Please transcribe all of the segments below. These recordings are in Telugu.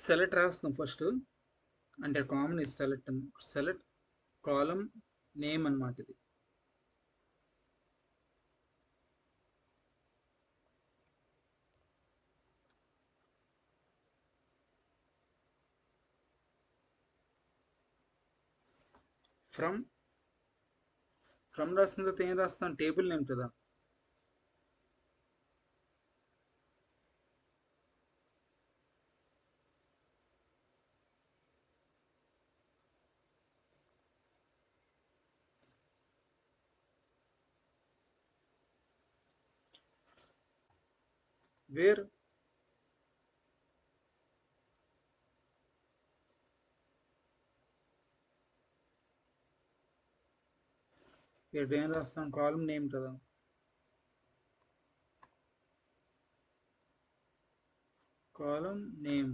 సెలెక్ట్ రాస్తాం ఫస్ట్. అంటే కామన్ ఇది సెలెక్ట్ సెలెక్ట్ కాలం నేమ్ అన్నమాట ఇది. ఫ్రమ్ రాసిన తర్వాత ఏం రాస్తాం? టేబుల్ నేమ్ కదా. వేర్ ఇక్కడ ఏం రాస్తాం? కాలం నేమ్ కదా. కాలం నేమ్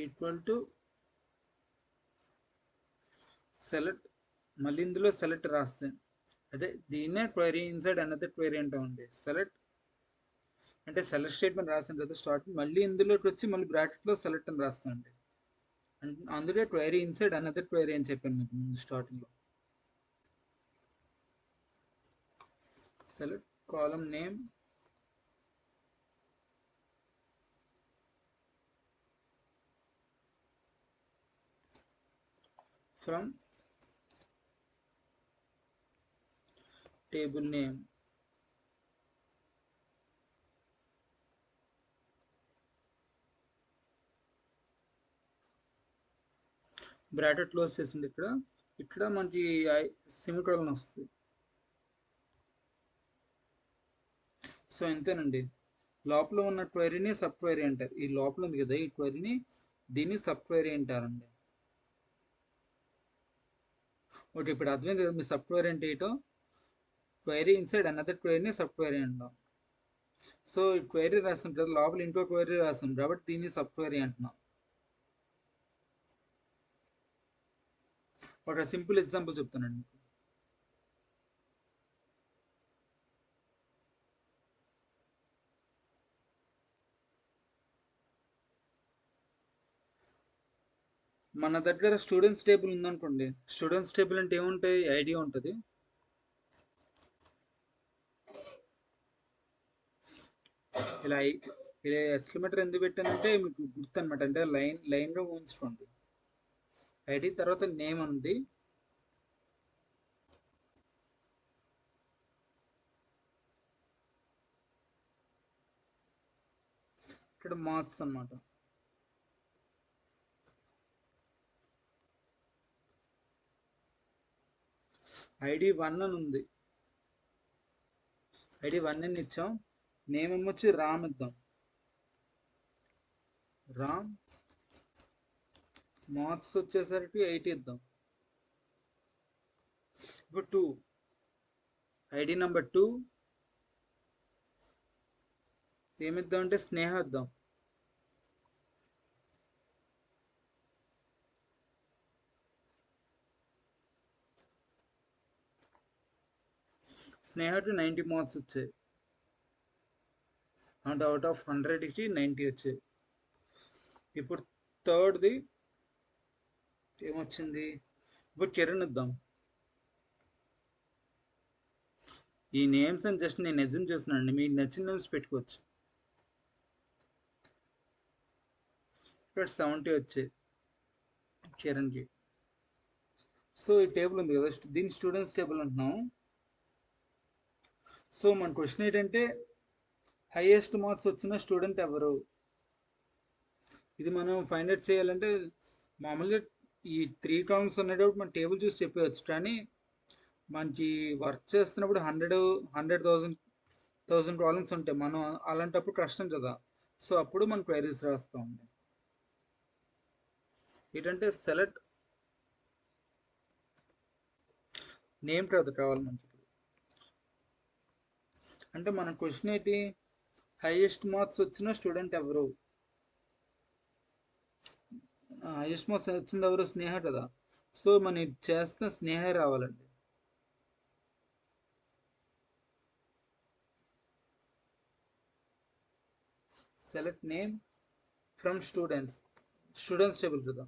ఈక్వల్ టు సెలెక్ట్. మళ్ళీ ఇందులో సెలెక్ట్ రాస్తే అదే దీన్నే క్వైరీ ఇన్సైడ్ అనదర్ క్వైరీ అంటామండి. సెలెక్ట్ అంటే సెలెక్ట్ స్టేట్మెంట్ రాసిన తర్వాత స్టార్ట్ మళ్ళీ ఇందులోకి వచ్చి మళ్ళీ బ్రాకెట్లో సెలెక్ట్ అని రాస్తామండి. అందుకే క్వైరీ ఇన్సైడ్ అనదర్ క్వైరీ అని చెప్పాను మీకు ముందు స్టార్టింగ్లో. Select column name from table name. Bracket close చేసింది. ఇక్కడ మనకి సెమికోలన్ వస్తుంది. సో ఇంతేనండి. లోపల ఉన్న క్వైరీని సబ్ క్వైరీ అంటారు. ఈ లోపల ఉంది కదా ఈ క్వైరీని, దీన్ని సబ్ క్వైరీ అంటారండి. ఓకే, ఇప్పుడు అర్థమైంది కదా మీ సబ్ క్వైరీ అంటే ఏంటో. క్వైరీ ఇన్సైడ్ అనదర్ క్వైరీని సబ్ క్వైరీ అంటాం. సో ఈ క్వైరీ రాసాం కదా, లోపల ఇంకో క్వైరీ రాసాం కాబట్టి దీన్ని సబ్ క్వైరీ అంటున్నాం. ఒక సింపుల్ ఎగ్జాంపుల్ చెప్తానండి. మన దగ్గర స్టూడెంట్స్ టేబుల్ ఉందనుకోండి. స్టూడెంట్స్ టేబుల్ అంటే ఏముంటాయి? ఐడి ఉంటుంది. ఇలా ఇలా ఎక్స్క్లమేటర్ ఎందుకు పెట్టానంటే మీకు గుర్తు అనమాట. అంటే లైన్లో ఉంచుకోండి. ఐడి తర్వాత నేమ్ ఉంది. ఇక్కడ మార్క్స్ అన్నమాట. ఐడి 1 అని ఉంది. ఐడి 1 అని ఇచ్చాం. నేమ్ వచ్చి రామ్ ఇద్దాం. రామ్. మార్క్స్ వచ్చేసరికి 8 ఇద్దాం. ఇప్పుడు 2 ఐడి నెంబర్ 2 ఏమిద్దాం అంటే స్నేహ ఇద్దాం. స్నేహకి 90 మార్క్స్ వచ్చాయి. అంటే అవుట్ ఆఫ్ 100కి 90 వచ్చాయి. ఇప్పుడు థర్డ్ది ఏమొచ్చింది? ఇప్పుడు కిరణ్ ఇద్దాం. ఈ నేమ్స్ అని జస్ట్ నేను ఎజ్యూమ్ చేస్తున్నానండి, మీకు నచ్చిన నేమ్స్ పెట్టుకోవచ్చు. ఇక్కడ 70 వచ్చాయి కిరణ్కి. సో ఈ టేబుల్ ఉంది కదా, దీని స్టూడెంట్స్ టేబుల్ అంటున్నాం. సో మన క్వశ్చన్ ఏంటంటే హైయెస్ట్ మార్క్స్ వచ్చిన స్టూడెంట్ ఎవరు? ఇది మనం ఫైండ్ అవుట్ చేయాలంటే మామూలుగా ఈ 3 కాలమ్స్ ఉన్నప్పుడు మన టేబుల్ చూసి చెప్పవచ్చు. కానీ మనకి వర్క్ చేస్తున్నప్పుడు 100,000 కాలమ్స్ ఉంటాయి. మనం అలాంటప్పుడు కష్టం కదా. సో అప్పుడు మనం క్వైరీస్ రాస్తాం. ఏంటంటే సెలెక్ట్ నేమ్ కదా కావాలి మనకి. అంటే మన క్వశ్చన్ ఏంటి? హైయెస్ట్ మార్క్స్ వచ్చిన స్టూడెంట్ ఎవరు? హైయెస్ట్ మార్క్స్ వచ్చింది ఎవరు? స్నేహ కదా. సో మనం చేస్తే స్నేహ రావాలండి. Select name from students table కదా.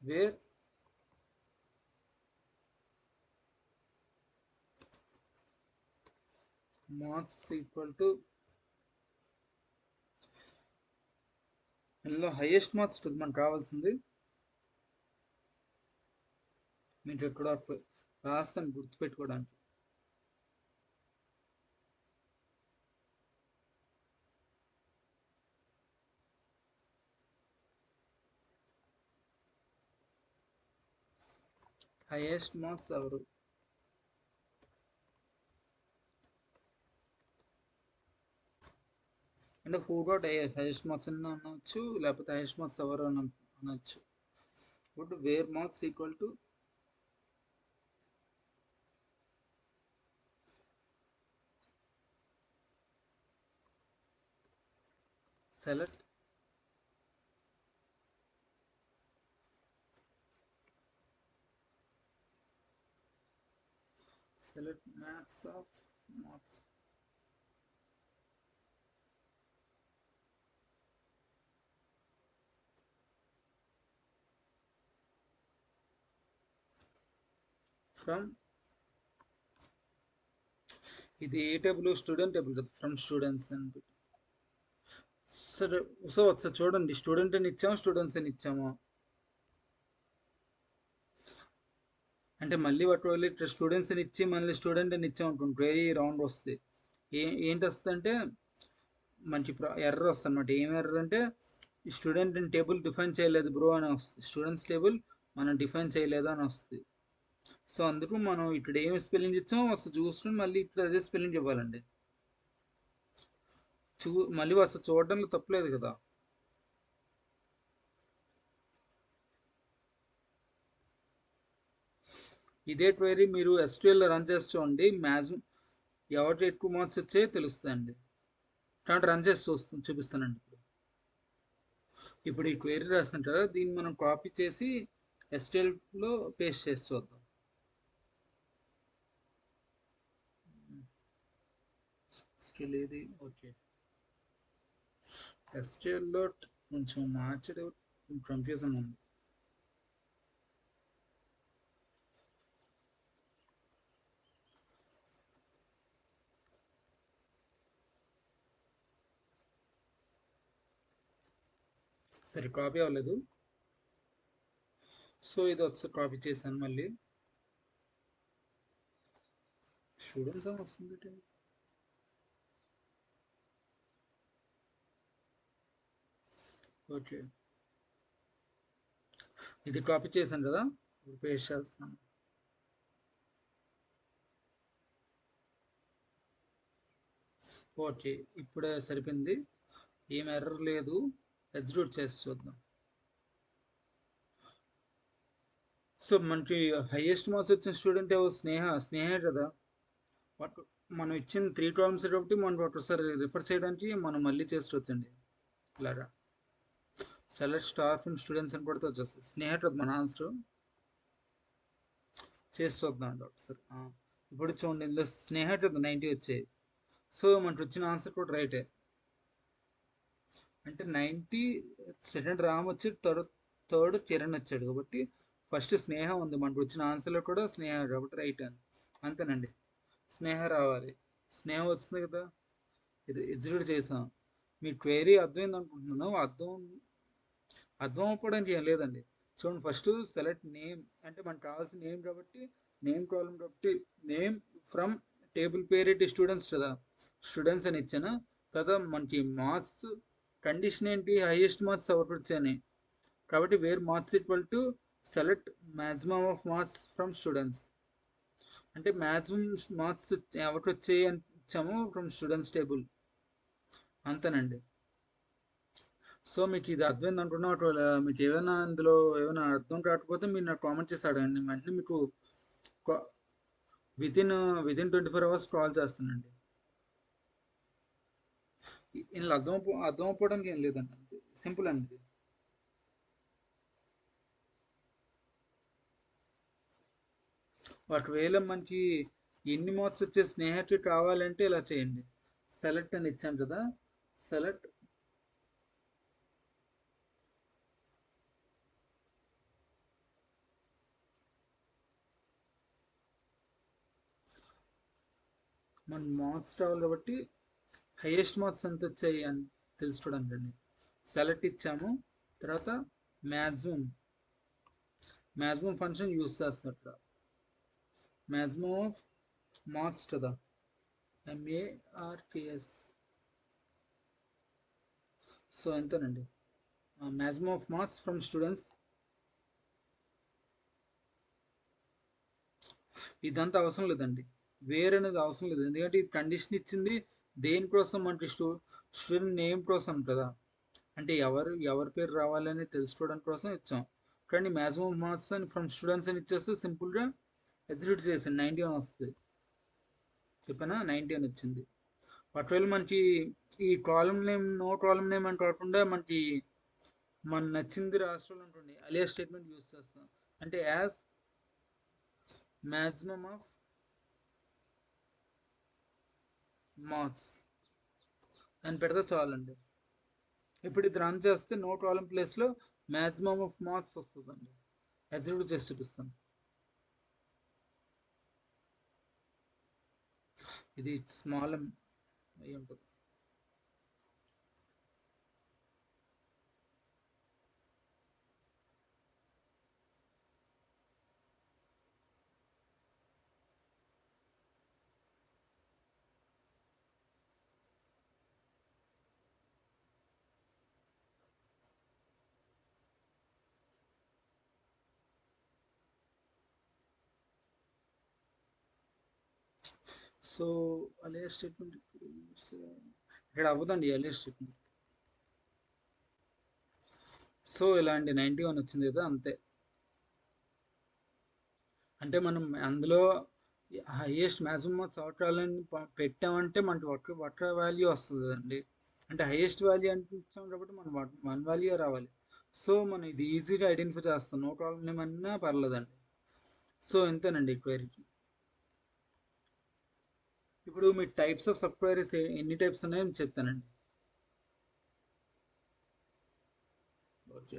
వేర్ మార్క్స్ ఈక్వల్ టు ఇందులో హైయెస్ట్ మార్క్స్ మనకు కావాల్సింది. మీరు ఎక్కడ రాస్తాను గుర్తుపెట్టుకోవడానికి. హైయెస్ట్ మార్క్స్ ఎవరు? అంటే హూ గాట్ హైయెస్ట్ మార్క్స్ అని అనవచ్చు, లేకపోతే హైయెస్ట్ మార్క్స్ ఎవరు అని అనొచ్చు. ఇప్పుడు where marks equal to select max of marks from ఇది ఏ టేబుల్? స్టూడెంట్ టేబుల్ కదా, ఫ్రమ్ స్టూడెంట్స్ అని. సరే, సో ఒకసారి చూడండి, స్టూడెంట్ అని ఇచ్చాము, స్టూడెంట్స్ అని ఇచ్చాము. అంటే మళ్ళీ ఒకవేళ ఇట్లా స్టూడెంట్స్ అని ఇచ్చి మళ్ళీ స్టూడెంట్ అని ఇచ్చాము అనుకోండి, వెరీ రౌండ్ వస్తుంది. ఏంటి వస్తుంది అంటే మంచి ఎర్రర్ వస్తుంది అనమాట. ఏం ఎర్రర్ అంటే స్టూడెంట్ అని టేబుల్ డిఫైన్ చేయలేదు బ్రో అని వస్తుంది. స్టూడెంట్స్ టేబుల్ మనం డిఫైన్ చేయలేదు అని వస్తుంది. సో అందుకు మనం ఇక్కడ ఏమి స్పెల్లింగ్ ఇచ్చామో అసలు చూసుకుని మళ్ళీ ఇప్పుడు అదే స్పెల్లింగ్ ఇవ్వాలండి. మళ్ళీ అసలు చూడడంలో తప్పలేదు కదా. ఇదే క్వైరీ మీరు SQL లో రన్ చేసి చూడండి, మ్యాక్సిమం ఎవరికి ఎక్కువ మార్క్స్ వచ్చాయో తెలుస్తుందండి. కాబట్టి రన్ చేసి చూపిస్తానండి. ఇప్పుడు ఈ క్వైరీ రాస్తాను కదా, దీన్ని మనం కాపీ చేసి SQL లో పేస్ట్ చేసి చూద్దాం. SQL ఏది? ఓకే, SQL లో కొంచెం మార్చడం కన్ఫ్యూజన్ ఉంది. సరే, కాపీ అవ్వలేదు. సో ఇది ఒకసారి కాపీ చేశాను. మళ్ళీ స్టూడెంట్స్ అని వస్తుంది. ఓకే, ఇది కాపీ చేశాను కదా, ఇప్పుడు పేస్ట్ చేస్తున్నాను. ఓకే, ఇప్పుడే సరిపోయింది, ఏం ఎర్రర్ లేదు. ఎగ్జిక్యూట్ చేసి చూద్దాం. సో మనకి హైయెస్ట్ మార్క్స్ వచ్చిన స్టూడెంట్ ఎవరు? స్నేహ కదా. మనం ఇచ్చిన 3 కాలమ్స్ కాబట్టి మనం ఒకసారి రిఫర్ చేయడానికి మనం మళ్ళీ చేసుకోవచ్చండి. ఇలాగా సెలెక్ట్ స్టార్ ఫ్రమ్ స్టూడెంట్స్ అని కొడితే వచ్చేస్తుంది. స్నేహ కదా మన ఆన్సర్. చేసి చూద్దాం అండి ఒకసారి. ఇప్పుడు చూడండి, ఇందులో స్నేహ కదా 90 వచ్చాయి. సో మనకు వచ్చిన ఆన్సర్ కూడా రైటే. అంటే 90, సెకండ్ రామ్ వచ్చి థర్డ్ కిరణ్ వచ్చాడు కాబట్టి ఫస్ట్ స్నేహ ఉంది. మనకు వచ్చిన ఆన్సర్లో కూడా స్నేహ కాబట్టి రైట్ అని. అంతేనండి, స్నేహ రావాలి. స్నేహ వచ్చింది కదా, ఇది ఎగ్జిక్యూట్ చేసాం. మీ క్వైరీ అర్థమైంది అనుకుంటున్నాను. అర్థం అవ్వడానికి ఏం లేదండి. చూడండి, ఫస్ట్ సెలెక్ట్ నేమ్ అంటే మనకు కావాల్సిన నేమ్ కాబట్టి నేమ్ కాలం కాబట్టి నేమ్ ఫ్రమ్ టేబుల్ పేరేంటి? స్టూడెంట్స్ కదా, స్టూడెంట్స్ అని ఇచ్చాను కదా. మనకి మార్క్స్ కండిషన్ ఏంటి? హైయెస్ట్ మార్క్స్ ఎవరికి వచ్చాయని. కాబట్టి where marks equal to select maximum of marks from students. అంటే మ్యాక్సిమం మార్క్స్ ఎవరికి వచ్చాయి అని ఇచ్చాము ఫ్రమ్ స్టూడెంట్స్ టేబుల్. అంతేనండి. సో మీకు ఇది అర్థమైంది అనుకున్నా. మీకు ఏమైనా ఇందులో ఏమైనా అర్థం కాకపోతే మీరు నాకు కామెంట్ చేసి అడగండి. వెంటనే మీకు వితిన్ 24 hours కాల్ చేస్తానండి. ఇందులో అర్థం అవ్వడానికి ఏం లేదండి, అంతే సింపుల్ అండి. ఒకవేళ మనకి ఎన్ని మార్క్స్ వచ్చే స్నేహకి కావాలంటే ఇలా చేయండి. సెలెక్ట్ అని ఇచ్చాను కదా, సెలెక్ట్ మన మార్క్స్ రావాలి కాబట్టి హైయెస్ట్ మార్క్స్ ఎంత వచ్చాయి అని తెలుసుకోవడానికి అండి. సెలెక్ట్ ఇచ్చాము, తర్వాత మ్యాక్సిమం మ్యాక్సిమం ఫంక్షన్ యూస్ చేస్తారు ఇక్కడ. మ్యాక్సిమం ఆఫ్ మార్క్స్ కదా, MARKS. సో ఎంతనండి maximum of marks from students. ఇదంతా అవసరం లేదండి, వేర్ అనేది అవసరం లేదు, ఎందుకంటే ఈ కండిషన్ ఇచ్చింది దేనికోసం, మనకి స్టూడెంట్ నేమ్ కోసం కదా, అంటే ఎవరి పేరు రావాలని తెలుసుకోవడం కోసం ఇచ్చాం. కానీ మ్యాక్సిమం మార్క్స్ అని ఫ్రమ్ స్టూడెంట్స్ అని ఇచ్చేస్తే సింపుల్గా ఎగ్జిక్యూట్ చేసాను, 91 వస్తుంది. చెప్పానా, 91 వచ్చింది. ఒకవేళ మనకి ఈ column name no column name అని కాకుండా మనకి మన నచ్చింది రాష్ట్రాలు ఉంటుంది, అలియా స్టేట్మెంట్ యూస్ చేస్తాం. అంటే యాజ్ మ్యాక్సిమం ఆఫ్ మార్క్స్ అని పెడితే చాలండి. ఇప్పుడు ఇది రన్ చేస్తే నో కాలం ప్లేస్లో మ్యాక్సిమం ఆఫ్ మార్క్స్ వస్తుందండి. ఎగ్జిక్యూట్ చేసి చూపిస్తాను. ఇది స్మాల్ అయి ఉంటుంది. సో అలియా స్టేట్మెంట్ ఇక్కడ అవ్వదండి అలియా స్టేట్మెంట్. సో ఇలాంటి 91 వచ్చింది కదా, అంతే. అంటే మనం అందులో హైయెస్ట్ మ్యాక్సిమం మార్క్స్ అవటాలని పెట్టామంటే మనకి వక్ర వాల్యూ వస్తుంది కదండి. అంటే హైయెస్ట్ వాల్యూ అంటే ఇచ్చాం కాబట్టి మనం వన్ వాల్యూ రావాలి. సో మనం ఇది ఈజీగా ఐడెంటిఫై చేస్తాం, నో ప్రాబ్లం ఏమన్నా పర్లేదండి. సో ఇంతేనండి క్వైరీకి. ఇప్పుడు మీ టైప్స్ ఆఫ్ సబ్ క్వైరీస్ ఎన్ని టైప్స్ ఉన్నాయో నేను చెప్తానండి. ఓకే.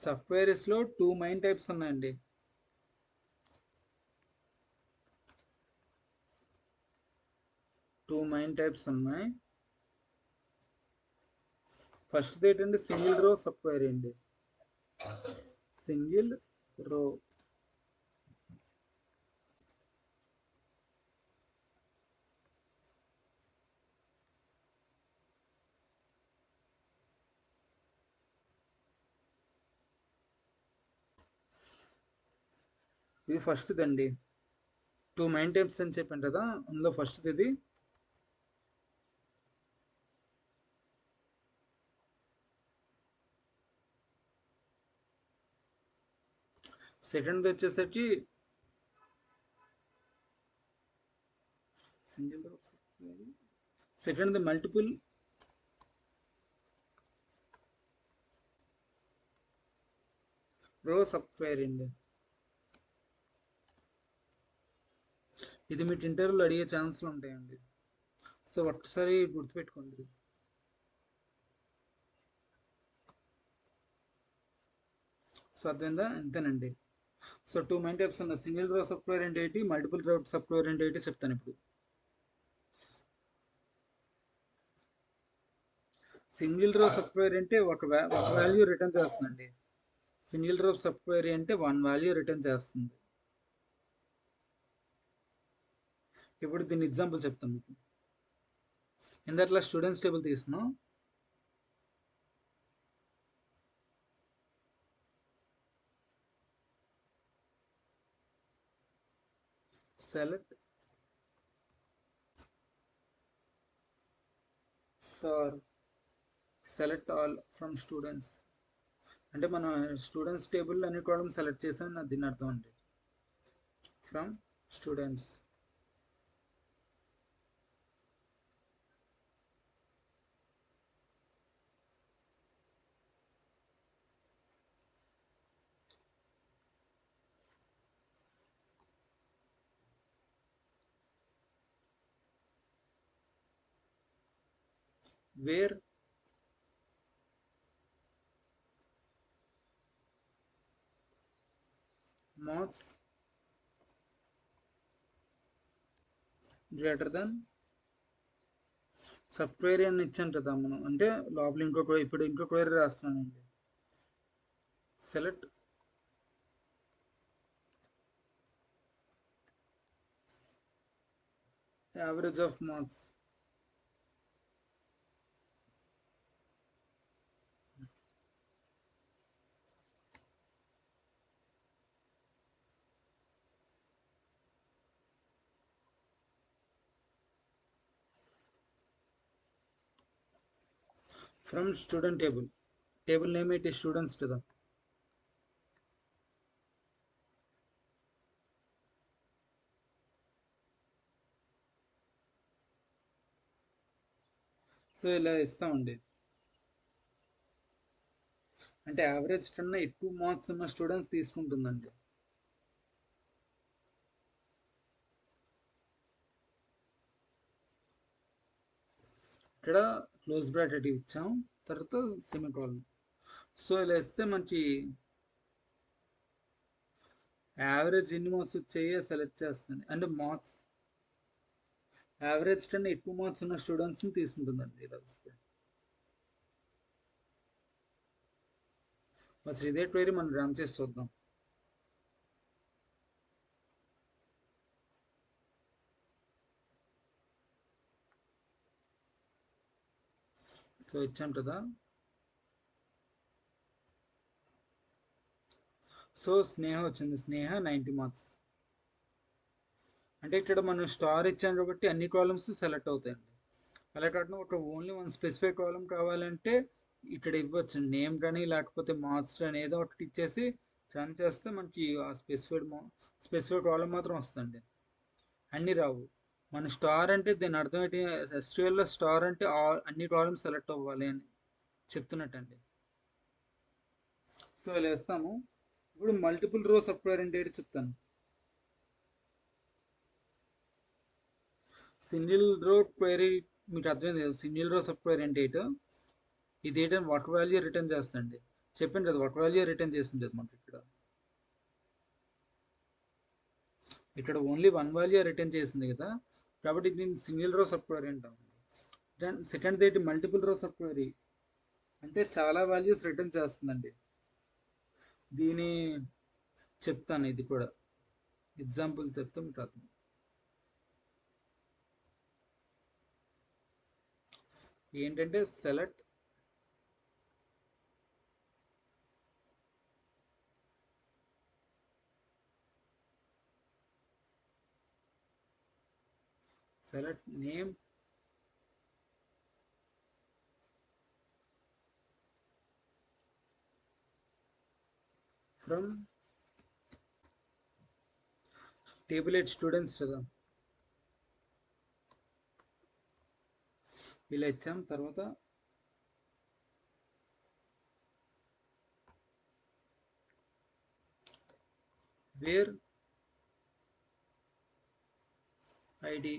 సబ్ క్వైరీస్లో 2 మెయిన్ టైప్స్ ఉన్నాయండి. ఉన్నాయి. ఫస్ట్ ఏంటంటే సింగిల్ రో సబ్ క్వైరీ అండి. సింగిల్ రో ఇది ఫస్ట్ దండి. 2 మెయిన్ టైప్స్ అని చెప్పాను కదా, అందులో ఫస్ట్ ఇది. సెకండ్ వచ్చేసరికి సింగిల్ రో సబ్ క్వైరీ. సెకండ్ మల్టిపుల్ రో సబ్ క్వైరీ అండి. ఇది మీకు ఇంటర్వ్యూలో అడిగే ఛాన్స్లు ఉంటాయండి, సో ఒకసారి గుర్తుపెట్టుకోండి. సో అర్థమైందా, అంతేనండి. సో 2 మెయిన్ టైప్స్ ఉన్నాయి, సింగిల్ రో సబ్ క్వైరీ అంటే ఏంటి, మల్టిపుల్ రో సబ్ క్వైరీ అంటే ఏంటి చెప్తాను ఇప్పుడు. సింగిల్ రో సబ్ క్వైరీ అంటే ఒక వాల్యూ రిటర్న్ చేస్తుందండి. సింగిల్ రో సబ్ క్వైరీ అంటే 1 వాల్యూ రిటర్న్ చేస్తుంది. ఇప్పుడు దీని ఎగ్జాంపుల్ చెప్తాను మీకు. ఇందాక స్టూడెంట్స్ టేబుల్ తీసుకున్నాం. Select for select all from students అంటే మన స్టూడెంట్స్ టేబుల్ అన్ని కాలమ్ సెలెక్ట్ చేసాం, నా దీని అర్థం అండి. From students where moths greater than sub query అని ఇచ్చాం కదా మనం, అంటే లోపల ఇప్పుడు ఇంకో క్వైరీ రాస్తున్నానండి. Select average of marks from student table name ఏంటి? స్టూడెంట్స్ కదా. సో ఇలా ఇస్తామండి. అంటే యావరేజ్ కన్నా ఎక్కువ మార్క్స్ ఉన్న స్టూడెంట్స్ తీసుకుంటుందండి. ఇక్కడ క్లోజ్ బ్రాకెట్ ఇచ్చాం, తర్వాత సెమికోలన్. సో ఇలా ఇస్తే మనకి యావరేజ్ ఎన్ని మార్క్స్ వచ్చాయో సెలెక్ట్ చేస్తుంది. అంటే మార్క్స్ యావరేజ్ కన్నా ఎక్కువ మార్క్స్ ఉన్న స్టూడెంట్స్ని తీసుకుంటుందండి. ఇలా వస్తే మరి ఇదే క్వైరీ మనం రన్ చేసి చూద్దాం. సో ఇచ్చాం కదా. సో స్నేహ వచ్చింది, స్నేహ 90 మార్క్స్. అంటే ఇక్కడ మనం స్టార్ ఇచ్చాం కాబట్టి అన్ని కాలమ్స్ సెలెక్ట్ అవుతాయండి. అలా కాకుండా ఒక ఓన్లీ వన్ స్పెసిఫిక్ కాలం కావాలంటే ఇక్కడ ఇవ్వచ్చు, నేమ్ కానీ లేకపోతే మార్క్స్ కానీ ఏదో ఒకటి ఇచ్చేసి రన్ చేస్తే మనకి ఆ స్పెసిఫిక్ కాలం మాత్రం వస్తుంది, అన్నీ రావు. మన స్టార్ అంటే దీని అర్థం ఏంటి? ఎస్క్యూఎల్లో స్టార్ అంటే అన్ని కాలమ్స్ సెలెక్ట్ అవ్వాలి అని చెప్తున్నట్టండి. సో ఇలా వేస్తాము. ఇప్పుడు మల్టిపుల్ రో సబ్ క్వైరీ అంటే ఏంటి చెప్తాను. సింగిల్ రో క్వైరీ మీకు అర్థమైంది కదా. సింగిల్ రో సబ్ క్వైరీ అంటే ఏంటో, ఇది ఏంటంటే వాట్ వాల్యూ రిటర్న్ చేస్తుంది. చెప్పండి కదా, వాట్ వాల్యూ రిటర్న్ చేస్తుంది కదా మనకి. ఇక్కడ ఓన్లీ వన్ వాల్యూ రిటర్న్ చేసింది కదా, కాబట్టి దీన్ని సింగిల్ రో సబ్ క్వైరీ అంటాం. దెన్ సెకండ్ ఏంటి? మల్టిపుల్ రో సబ్ క్వైరీ అంటే చాలా వాల్యూస్ రిటర్న్ చేస్తుందండి. దీని చెప్తాను, ఇది కూడా ఎగ్జాంపుల్ చెప్తాం కాదు. ఏంటంటే select name from table at students కదా. ఇలా ఇచ్చాం. తర్వాత వేర్ ఐడి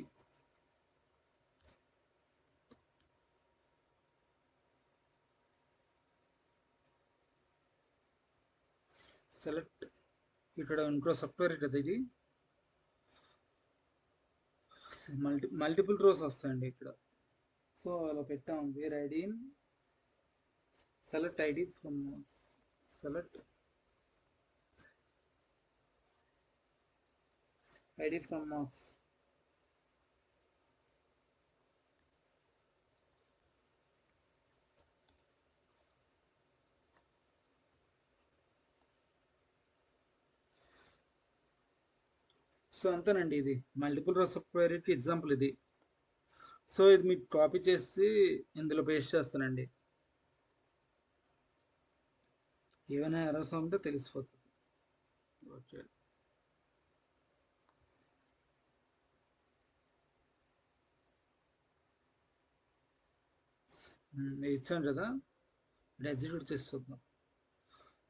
సెలెక్ట్, ఇక్కడ ఇంకో సాఫ్ట్వేర్ కదా ఇది, మల్టిపుల్ రోస్ వస్తాయండి ఇక్కడ. సో అలా పెట్టాం. Wear ID select ID from select ID from marks. So అంతేనండి, ఇది మల్టిపుల్ రోస్ ఆఫ్ క్వైరీకి ఎగ్జాంపుల్ ఇది. సో ఇది మీకు కాపీ చేసి ఇందులో పేస్ట్ చేస్తానండి. ఏమైనా ఎర్రర్స్ ఉంటే తెలిసిపోతుంది. ఓకే, ఇచ్చాను కదా. ఎగ్జిక్యూట్ చేసి చూద్దాం.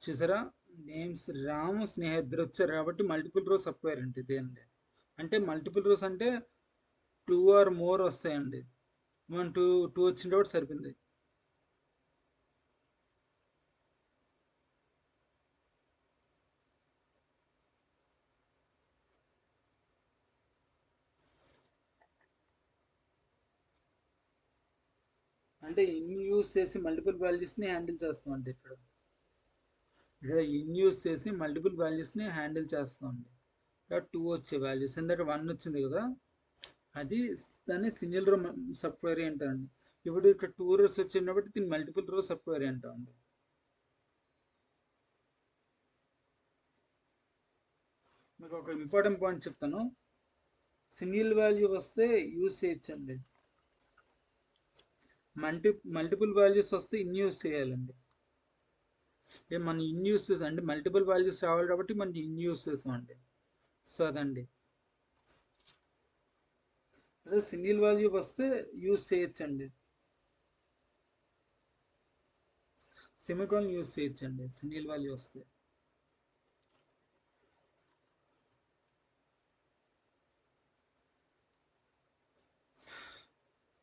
చూసారా, నేమ్స్ రాము స్నేహ ఇద్దరు వచ్చారు కాబట్టి మల్టిపుల్ రోస్ సబ్ క్వైరీ అంటే ఇదేంటి అంటే మల్టిపుల్ రోస్ అంటే 2 or more వస్తాయండి. మనం టూ టూ వచ్చిన కాబట్టి సరిపోయింది. అంటే ఇన్ యూస్ చేసి మల్టిపుల్ వాల్యూస్ని హ్యాండిల్ చేస్తాం అంటే ఇన్ యూస్ చేసి మల్టిపుల్ వాల్యూస్ని హ్యాండిల్ చేస్తామండి. ఇక్కడ టూ వచ్చే వాల్యూస్ ఇందాక వన్ వచ్చింది కదా, అది దాన్ని సింగిల్ రో సబ్ క్వెరీ అంటారండి. ఇప్పుడు ఇక్కడ టూ రోస్ వచ్చింది కాబట్టి దీన్ని మల్టిపుల్ రో సబ్ క్వెరీ అంటామండి. మీకు ఒక ఇంపార్టెంట్ పాయింట్ చెప్తాను. సింగిల్ వాల్యూ వస్తే యూస్ చేయొచ్చండి, మల్టిపుల్ వాల్యూస్ వస్తే ఇన్ యూస్ చేయాలండి. మనం ఇన్ యూస్ చేసాం అంటే మల్టిపుల్ వాల్యూస్ రావాలి కాబట్టి మనం ఇన్ యూస్ చేసామండి. సో అదండి. అదే సింగిల్ వాల్యూ వస్తే యూస్ చేయొచ్చండి, సెమికాలన్ యూస్ చేయొచ్చండి సింగిల్ వాల్యూ వస్తే.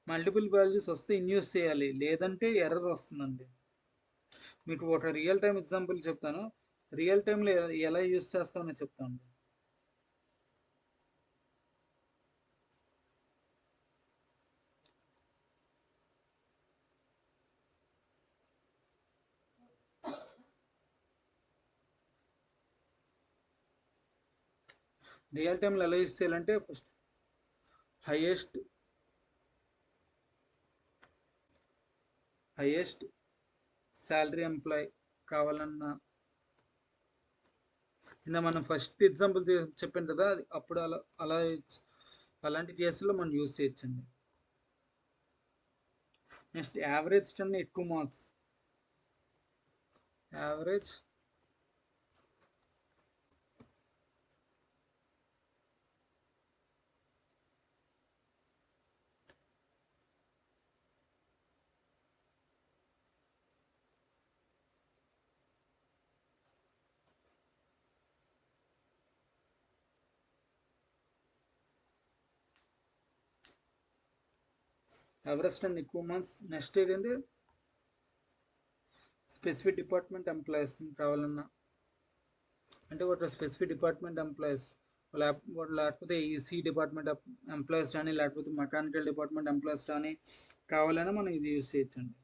మల్టిపుల్ వాల్యూస్ వస్తే ఇన్ యూస్ చేయాలి, లేదంటే ఎర్రర్ వస్తుందండి. మీకు ఒక రియల్ టైం ఎగ్జాంపుల్ చెప్తాను. రియల్ టైంలో ఎలా యూస్ చేస్తామని చెప్తాను. రియల్ టైంలో ఎలా యూస్ చేయాలంటే first highest highest salary employee కావాలన్నా, కింద మనం ఫస్ట్ ఎగ్జాంపుల్ చెప్పాను కదా, అప్పుడు అలాంటి కేసుల్లో మనం యూస్ చేయొచ్చండి. నెక్స్ట్ యావరేజ్ కన్నా ఎక్కువ మార్క్స్, యావరేజ్ ఎవరెస్ట్ అండ్ ఎక్కువ మంత్స్. నెక్స్ట్ ఏంటంటే స్పెసిఫిక్ డిపార్ట్మెంట్ ఎంప్లాయీస్ కావాలన్నా, అంటే ఒక స్పెసిఫిక్ డిపార్ట్మెంట్ ఎంప్లాయీస్ లేకపోతే ఈసీ డిపార్ట్మెంట్ ఎంప్లాయీస్ కానీ లేకపోతే మెకానికల్ డిపార్ట్మెంట్ ఎంప్లాయీస్ కానీ కావాలన్నా మనం ఇది యూస్ చేయొచ్చండి.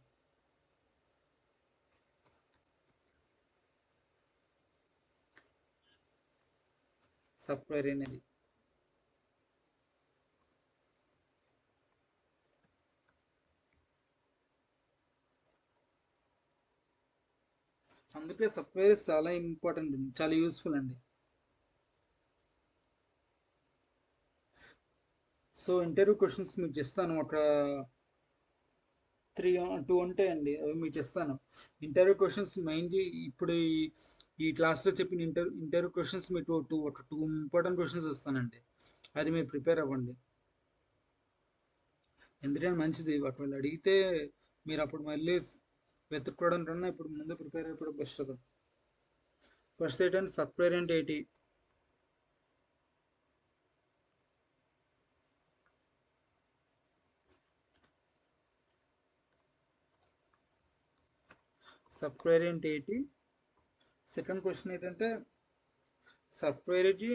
సబ్ క్వెరీ అనేది. అందుకే సబ్ క్వెరీస్ చాలా ఇంపార్టెంట్ అండి, చాలా యూస్ఫుల్ అండి. సో ఇంటర్వ్యూ క్వశ్చన్స్ మీకు ఇస్తాను, ఒక 2 ఉంటాయండి, అవి మీకు ఇస్తాను. ఇంటర్వ్యూ క్వశ్చన్స్ మెయిన్లీ ఇప్పుడు ఈ క్లాస్లో చెప్పిన ఇంటర్వ్యూ క్వశ్చన్స్ మీకు ఒక టూ ఇంపార్టెంట్ క్వశ్చన్స్ ఇస్తానండి, అది మీరు ప్రిపేర్ అవ్వండి. ఎందుకంటే మంచిది, ఒకవేళ అడిగితే మీరు అప్పుడు మళ్ళీ వెతుక్కోవడం కన్నా ఇప్పుడు ముందు ప్రిపేర్ అయిపోవడం బెస్ట్ కదా. ఫస్ట్ ఏంటంటే సబ్ క్వెరీ అంటే ఏంటి, సబ్ క్వెరీ అంటే ఏంటి. సెకండ్ క్వశ్చన్ ఏంటంటే సబ్ క్వెరీకి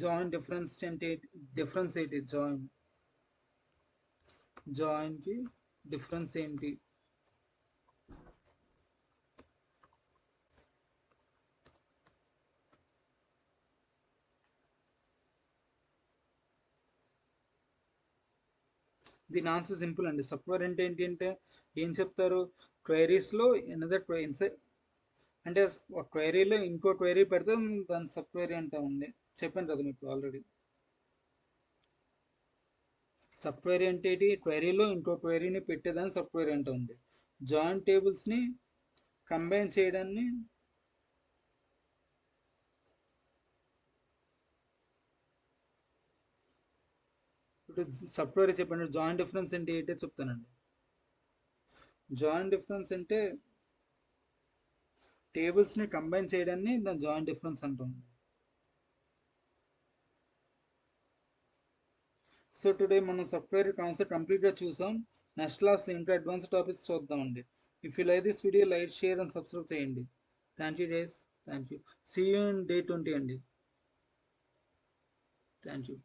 జాయిన్ డిఫరెన్స్ అంటే డిఫరెన్స్ ఏంటి, జాయిన్ కి డిఫరెన్స్ ఏంటి. దీని ఆన్సర్ సింపుల్ అండి. సబ్ క్వెరీ అంటే ఏంటి అంటే ఏం చెప్తారు, క్వైరీస్లో ఎనదర్ అంటే ఒక క్వైరీలో ఇంకో క్వైరీ పెడితే దాన్ని సబ్ క్వైరీ అంటామండి. చెప్పాను కదా మీకు ఆల్రెడీ. సబ్ క్వైరీ అంటే ఏంటి, క్వైరీలో ఇంకో క్వైరీని పెట్టేదాన్ని సబ్ క్వైరీ అంటామండి. జాయింట్ టేబుల్స్ని కంబైన్ చేయడాన్ని ఇప్పుడు సబ్ క్వైరీ చెప్పండి. జాయింట్ డిఫరెన్స్ అంటే ఏంటో చెప్తానండి. జాయింట్ డిఫరెన్స్ అంటే టేబుల్స్ని కంబైన్ చేయడాన్ని దాని జాయిన్ డిఫరెన్స్ అంటాం. సో టుడే మనం సాఫ్ట్వేర్ కాన్సెప్ట్ కంప్లీట్గా చూసాం. నెక్స్ట్ క్లాస్లో ఇంకా అడ్వాన్స్ టాపిక్స్ చూద్దామండి. If you like this video like share and subscribe చేయండి. Thank you guys. Thank you. See you in day 20 అండి. Thank you.